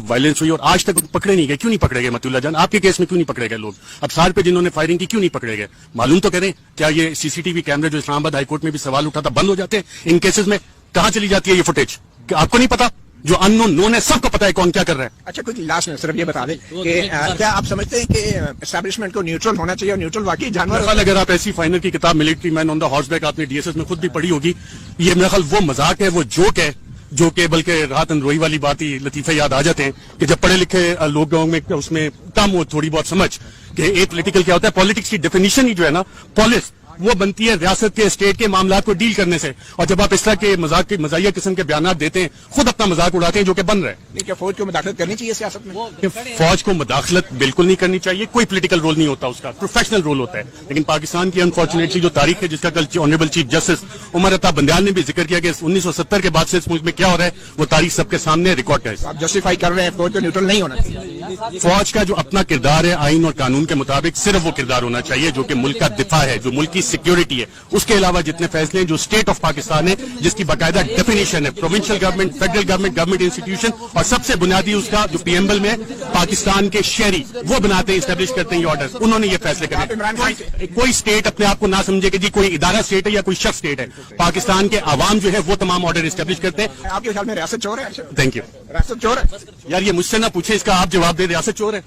Violence हुई और आज तक पकड़े नहीं गए। क्यों नहीं पकड़े गए मतुल्ला जान? आपके केस में क्यों नहीं पकड़े गए लोग? अब सार पे जिन्होंने फायरिंग की क्यों नहीं पकड़े गए? मालूम तो करें। क्या ये सीसीटीवी कैमरे जो इस्लामाबाद हाईकोर्ट में भी सवाल उठा था बंद हो जाते हैं? इन केसेस में कहां चली जाती है ये फुटेज? आपको नहीं पता? जो अननोन नोन है सबको पता है कौन क्या कर रहा है। अच्छा, कुछ लास्ट में सिर्फ ये बता दें कि क्या आप समझते हैं कि एस्टैब्लिशमेंट को न्यूट्रल होना चाहिए और न्यूट्रल वाकई जानवर? मेरा ख्याल अगर आप ऐसी फाइनल की किताब military man on the horse back आपने डीएसएस में खुद भी पढ़ी होगी, ये मेरा ख्याल वो मजाक है, वो जोक है जो कि बल्कि राहत अनरोई वाली बात ही लतीफे याद आ जाते हैं कि जब पढ़े लिखे लोगों में उसमें कम हो थोड़ी बहुत समझ कि एक पॉलिटिकल क्या होता है। पॉलिटिक्स की डेफिनेशन ही जो है ना पॉलिस वो बनती है रियासत के स्टेट के मामला को डील करने से। और जब आप इस तरह के मजाक के मजाहिया किस्म के बयान देते हैं खुद अपना मजाक उड़ाते हैं जो कि बन रहा है। क्या फौज को मुदाखलत करनी चाहिए सियासत में? फौज को मुदाखलत बिल्कुल नहीं करनी चाहिए। कोई पॉलिटिकल रोल नहीं होता उसका, प्रोफेशनल रोल होता है। लेकिन पाकिस्तान की अनफॉर्चुनेटली जो तारीख है जिसका कल honourable chief justice Umar Ata Bandial ने भी जिक्र किया कि 1970 के बाद से इस मुल्क में क्या हो रहा है वो तारीख सबके सामने रिकॉर्ड है। आप जस्टिफाई कर रहे हैं फौज को न्यूट्रल नहीं होना चाहिए? फौज का जो अपना किरदार है आइन और कानून के मुताबिक सिर्फ वो किरदार होना चाहिए जो कि मुल्क का दिफा है, जो मुल्क की सिक्योरिटी है। उसके अलावा जितने फैसले हैं जो स्टेट ऑफ पाकिस्तान है जिसकी बाकायदा डेफिनेशन है, provincial government, federal government, government institution और सबसे बुनियादी उसका जो प्रीएम्बल में पाकिस्तान के शहरी वो बनाते हैं, स्टैब्लिश करते हैं ये ऑर्डर, उन्होंने ये फैसले करे। कोई स्टेट अपने आप को ना समझे कि जी कोई इदारा स्टेट है या कोई शख्स स्टेट है। पाकिस्तान के आवाम जो है वो तमाम ऑर्डर स्टैब्लिश करते हैं। आपके ख्याल में रियासत चोर है? Thank you. रियासत चोर है? यार ये मुझसे ना पूछे, इसका आप जवाब दे। रियासत चोर है?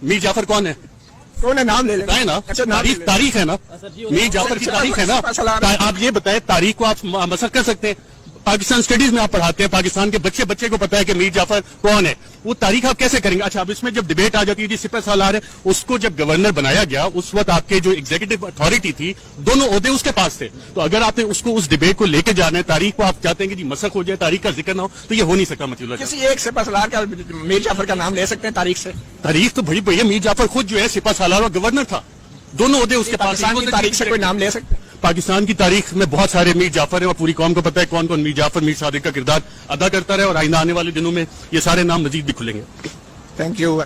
मीर जाफर कौन है? कौन है? नाम ले लेना है ना? अच्छा, तारीख है ना, मीर जाफर की तारीख है ना। आप ये बताएं तारीख को आप मसर कर सकते हैं? पाकिस्तान स्टडीज में आप पढ़ाते हैं, पाकिस्तान के बच्चे को पता है कि मीर जाफर कौन है, वो तारीख आप कैसे करेंगे? अच्छा, अब इसमें जब डिबेट आ जाती है जी सिपह सालार है, उसको जब गवर्नर बनाया गया उस वक्त आपके जो एग्जीक्यूटिव अथॉरिटी थी दोनों ओहदे उसके पास थे। तो अगर आपने उसको उस डिबेट को लेके जाना है, तारीख को आप चाहते हैं कि जी मसक हो जाए, तारीख का जिक्र ना हो, तो ये हो नहीं सकता। मतलब किसी एक सिपह सालार का मीर जाफर का नाम ले सकते हैं तारीख से? तारीख तो बड़ी बढ़िया, मीर जाफर खुद जो है सिपह सालार और गवर्नर था, दोनों ओहदे उसके पास। पाकिस्तान की तारीख से कोई नाम ले सकते हैं? पाकिस्तान की तारीख में बहुत सारे मीर जाफर हैं और पूरी कौम को पता है कौन कौन मीर जाफर, मीर सादिक का किरदार अदा करता रहे और आइंदा आने वाले दिनों में ये सारे नाम मजीद भी खुलेंगे। Thank you.